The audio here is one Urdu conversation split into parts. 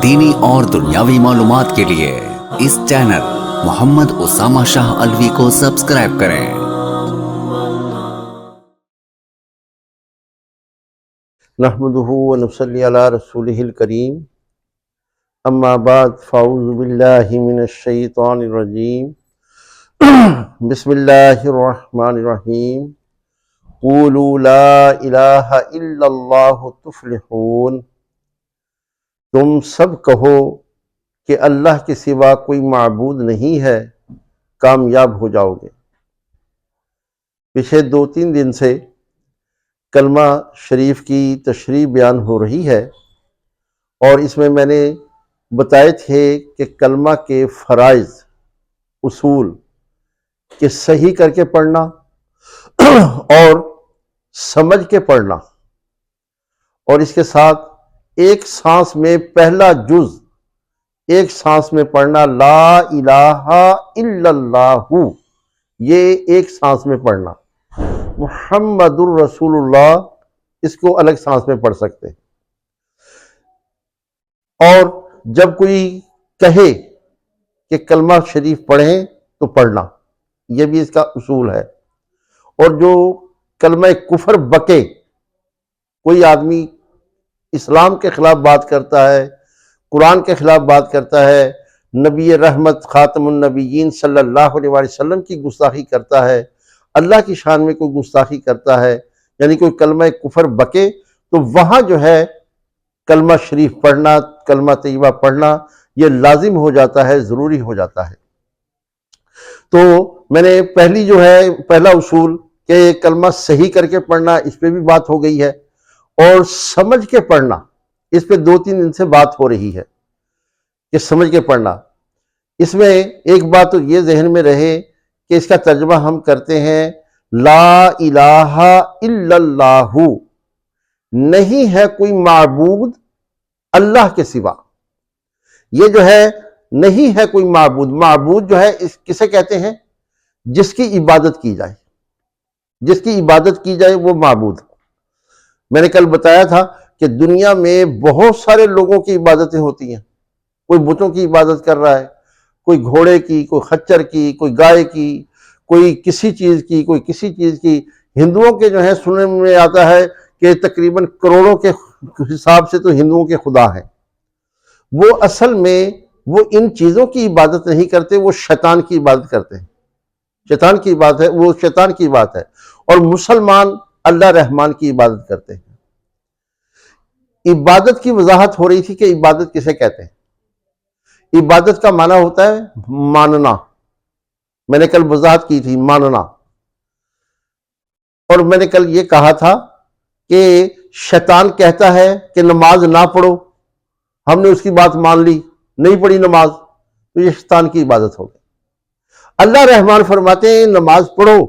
دینی اور دنیاوی معلومات کے لیے اس چینل محمد اسامہ شاہ الوی کو سبسکرائب کریں۔ نحمده ونصلي على رسوله الكريم اما بعد فاعوذ باللہ من الشیطان الرجیم بسم اللہ الرحمن الرحیم قولوا لا الہ الا اللہ تفلحون، تم سب کہو کہ اللہ کے سوا کوئی معبود نہیں ہے، کامیاب ہو جاؤ گے۔ پچھلے 2-3 دن سے کلمہ شریف کی تشریح بیان ہو رہی ہے، اور اس میں نے بتائے تھے کہ کلمہ کے فرائض، اصول کہ صحیح کر کے پڑھنا اور سمجھ کے پڑھنا، اور اس کے ساتھ ایک سانس میں پہلا جز ایک سانس میں پڑھنا، لا الہ الا اللہ، یہ ایک سانس میں پڑھنا۔ محمد الرسول اللہ اس کو الگ سانس میں پڑھ سکتے ہیں، اور جب کوئی کہے کہ کلمہ شریف پڑھیں تو پڑھنا، یہ بھی اس کا اصول ہے۔ اور جو کلمہ کفر بکے، کوئی آدمی اسلام کے خلاف بات کرتا ہے، قرآن کے خلاف بات کرتا ہے، نبی رحمت خاتم النبیین صلی اللہ علیہ وسلم کی گستاخی کرتا ہے، اللہ کی شان میں کوئی گستاخی کرتا ہے، یعنی کوئی کلمہ کفر بکے، تو وہاں جو ہے کلمہ شریف پڑھنا، کلمہ طیبہ پڑھنا یہ لازم ہو جاتا ہے، ضروری ہو جاتا ہے۔ تو میں نے پہلا اصول کہ کلمہ صحیح کر کے پڑھنا، اس پہ بھی بات ہو گئی ہے، اور سمجھ کے پڑھنا، اس پہ 2-3 دن سے بات ہو رہی ہے کہ سمجھ کے پڑھنا۔ اس میں ایک بات تو یہ ذہن میں رہے کہ اس کا ترجمہ ہم کرتے ہیں لا الہ الا اللہ، نہیں ہے کوئی معبود اللہ کے سوا۔ یہ جو ہے نہیں ہے کوئی معبود، معبود جو ہے کسے کہتے ہیں؟ جس کی عبادت کی جائے، جس کی عبادت کی جائے وہ معبود۔ میں نے کل بتایا تھا کہ دنیا میں بہت سارے لوگوں کی عبادتیں ہوتی ہیں، کوئی بتوں کی عبادت کر رہا ہے، کوئی گھوڑے کی، کوئی خچر کی، کوئی گائے کی، کوئی کسی چیز کی، کوئی کسی چیز کی۔ ہندوؤں کے جو ہے سننے میں آتا ہے کہ تقریباً کروڑوں کے حساب سے تو ہندوؤں کے خدا ہیں۔ وہ اصل میں وہ ان چیزوں کی عبادت نہیں کرتے، وہ شیطان کی عبادت کرتے ہیں۔ شیطان کی بات ہے، وہ شیطان کی بات ہے۔ اور مسلمان اللہ رحمان کی عبادت کرتے ہیں۔ عبادت کی وضاحت ہو رہی تھی کہ عبادت کسے کہتے ہیں۔ عبادت کا معنی ہوتا ہے ماننا، میں نے کل وضاحت کی تھی، ماننا۔ اور میں نے کل یہ کہا تھا کہ شیطان کہتا ہے کہ نماز نہ پڑھو، ہم نے اس کی بات مان لی، نہیں پڑھی نماز، تو یہ شیطان کی عبادت ہو گئی۔ اللہ رحمان فرماتے ہیں نماز پڑھو،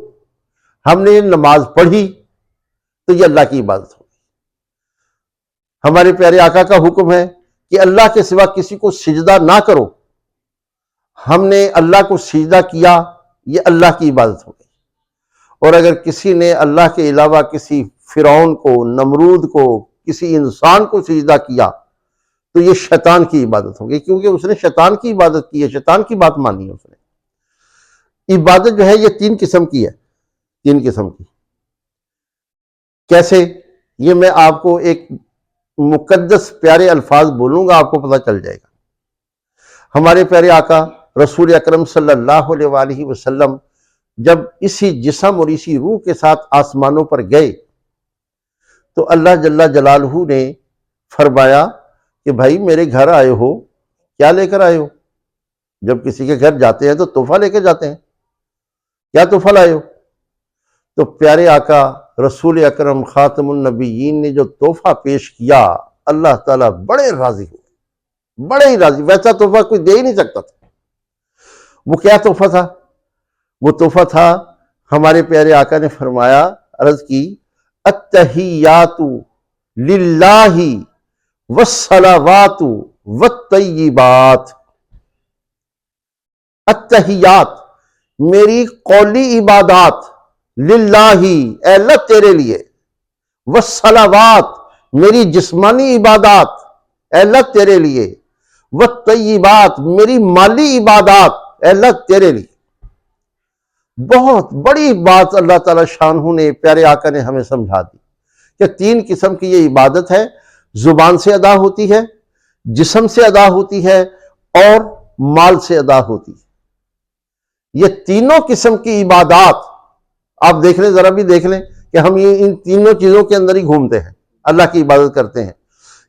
ہم نے نماز پڑھی، تو یہ اللہ کی عبادت ہو گئی۔ ہمارے پیارے آقا کا حکم ہے کہ اللہ کے سوا کسی کو سجدہ نہ کرو، ہم نے اللہ کو سجدہ کیا، یہ اللہ کی عبادت ہو گئی۔ اور اگر کسی نے اللہ کے علاوہ کسی فرعون کو، نمرود کو، کسی انسان کو سجدہ کیا تو یہ شیطان کی عبادت ہو گئی، کیونکہ اس نے شیطان کی عبادت کی ہے، شیطان کی بات مانی ہے اس نے۔ عبادت جو ہے یہ 3 قسم کی ہے، 3 قسم کی۔ کیسے؟ یہ میں آپ کو ایک مقدس پیارے الفاظ بولوں گا، آپ کو پتہ چل جائے گا۔ ہمارے پیارے آقا رسول اکرم صلی اللہ علیہ وآلہ وسلم جب اسی جسم اور اسی روح کے ساتھ آسمانوں پر گئے تو اللہ جل جلالہ نے فرمایا کہ بھائی میرے گھر آئے ہو، کیا لے کر آئے ہو؟ جب کسی کے گھر جاتے ہیں تو تحفہ لے کے جاتے ہیں، کیا تحفہ لائے ہو؟ تو پیارے آقا رسول اکرم خاتم النبیین نے جو تحفہ پیش کیا، اللہ تعالیٰ بڑے راضی ہوئے، بڑے ہی راضی۔ ویسا تحفہ کوئی دے ہی نہیں سکتا تھا۔ وہ کیا تحفہ تھا؟ وہ تحفہ تھا، ہمارے پیارے آقا نے فرمایا، عرض کی، التحیات للہ والصلوات والطیبات۔ التحیات میری قولی عبادات، للہ اے اللہ تیرے لیے، والصلوات میری جسمانی عبادات، اے اللہ تیرے لیے، والطیبات، میری مالی عبادات اے اللہ تیرے لیے۔ بہت بڑی بات اللہ تعالیٰ شانہ نے، پیارے آقا نے ہمیں سمجھا دی کہ 3 قسم کی یہ عبادت ہے، زبان سے ادا ہوتی ہے، جسم سے ادا ہوتی ہے اور مال سے ادا ہوتی ہے۔ یہ تینوں قسم کی عبادات آپ دیکھ لیں، ذرا بھی دیکھ لیں کہ ہم ان تینوں چیزوں کے اندر ہی گھومتے ہیں، اللہ کی عبادت کرتے ہیں۔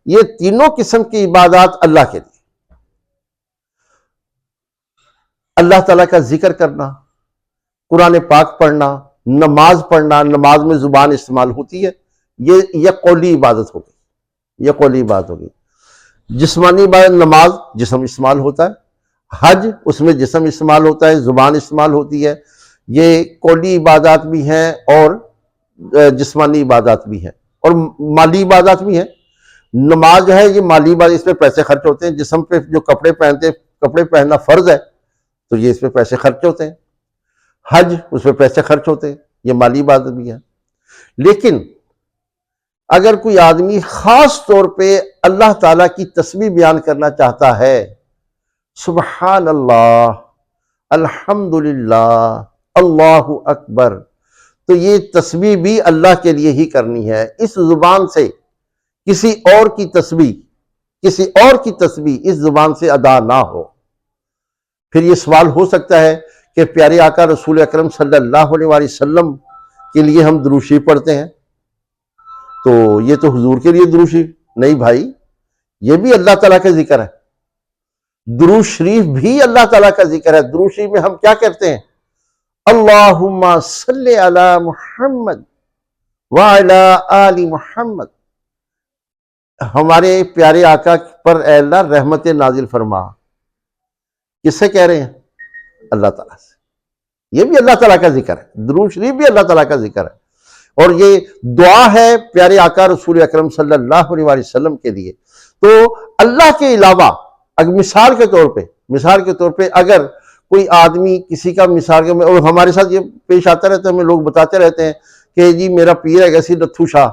یہ تینوں قسم کی عبادات اللہ کے لیے، اللہ تعالیٰ کا ذکر کرنا، قرآن پاک پڑھنا، نماز پڑھنا، نماز میں زبان استعمال ہوتی ہے، یہ قولی عبادت ہوگی، یہ قولی عبادت ہوگی۔ جسمانی عبادت، نماز جسم استعمال ہوتا ہے، حج اس میں جسم استعمال ہوتا ہے، زبان استعمال ہوتی ہے، یہ قولی عبادات بھی ہیں اور جسمانی عبادات بھی ہیں اور مالی عبادات بھی ہیں۔ نماز جو ہے یہ مالی عبادت، اس پہ پیسے خرچ ہوتے ہیں۔ جسم پہ جو کپڑے پہنتے ہیں، کپڑے پہننا فرض ہے تو یہ اس پہ پیسے خرچ ہوتے ہیں۔ حج اس پہ پیسے خرچ ہوتے ہیں، یہ مالی عبادت بھی ہے۔ لیکن اگر کوئی آدمی خاص طور پہ اللہ تعالیٰ کی تسبیح بیان کرنا چاہتا ہے، سبحان اللہ، الحمدللہ، اللہ اکبر، تو یہ تسبیح بھی اللہ کے لیے ہی کرنی ہے۔ اس زبان سے کسی اور کی تسبیح اس زبان سے ادا نہ ہو۔ پھر یہ سوال ہو سکتا ہے کہ پیارے آقا رسول اکرم صلی اللہ علیہ وآلہ وسلم کے لیے ہم درود شریف پڑھتے ہیں تو یہ تو حضور کے لیے درود شریف نہیں بھائی، یہ بھی اللہ تعالیٰ کا ذکر ہے۔ درود شریف بھی اللہ تعالیٰ کا ذکر ہے۔ درود شریف میں ہم کیا کرتے ہیں؟ اللہم صلی علی محمد وعلی آل محمد، ہمارے پیارے آقا پر اے اللہ رحمت نازل فرما۔ کس سے کہہ رہے ہیں؟ اللہ تعالیٰ سے۔ یہ بھی اللہ تعالیٰ کا ذکر ہے، درود شریف بھی اللہ تعالیٰ کا ذکر ہے، اور یہ دعا ہے پیارے آقا رسول اکرم صلی اللہ علیہ وآلہ وسلم کے لیے۔ تو اللہ کے علاوہ اگر مثال کے طور پہ اگر کوئی آدمی کسی کا مثال کے، اور ہمارے ساتھ یہ پیش آتا رہتا ہے، ہمیں لوگ بتاتے رہتے ہیں کہ جی میرا پیر ہے سی نتھو شاہ،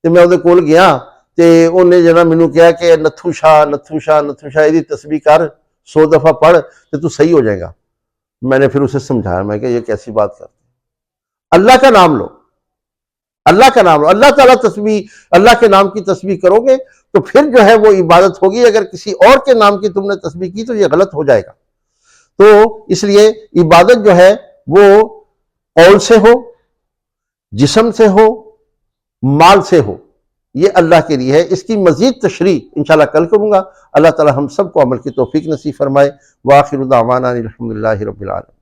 تو میں اندر کول گیا تو انہیں جنا مینوں کہا کہ نتھو شاہ یہ تسبیح کر 100 دفعہ پڑھ تو صحیح ہو جائے گا۔ میں نے پھر اسے سمجھایا، میں کہ یہ کیسی بات کرتے ہیں؟ اللہ کا نام لو، اللہ کا نام لو، اللہ تعالیٰ تسبیح، اللہ کے نام کی تسبیح کرو گے تو پھر جو ہے وہ عبادت ہوگی۔ اگر کسی اور کے نام کی تم نے تسبیح کی تو یہ غلط ہو جائے گا۔ تو اس لیے عبادت جو ہے وہ قول سے ہو، جسم سے ہو، مال سے ہو، یہ اللہ کے لیے ہے۔ اس کی مزید تشریح انشاءاللہ کل کروں گا۔ اللہ تعالی ہم سب کو عمل کی توفیق نصیب فرمائے۔ وآخر دعوانا الحمدللہ رب العالمین۔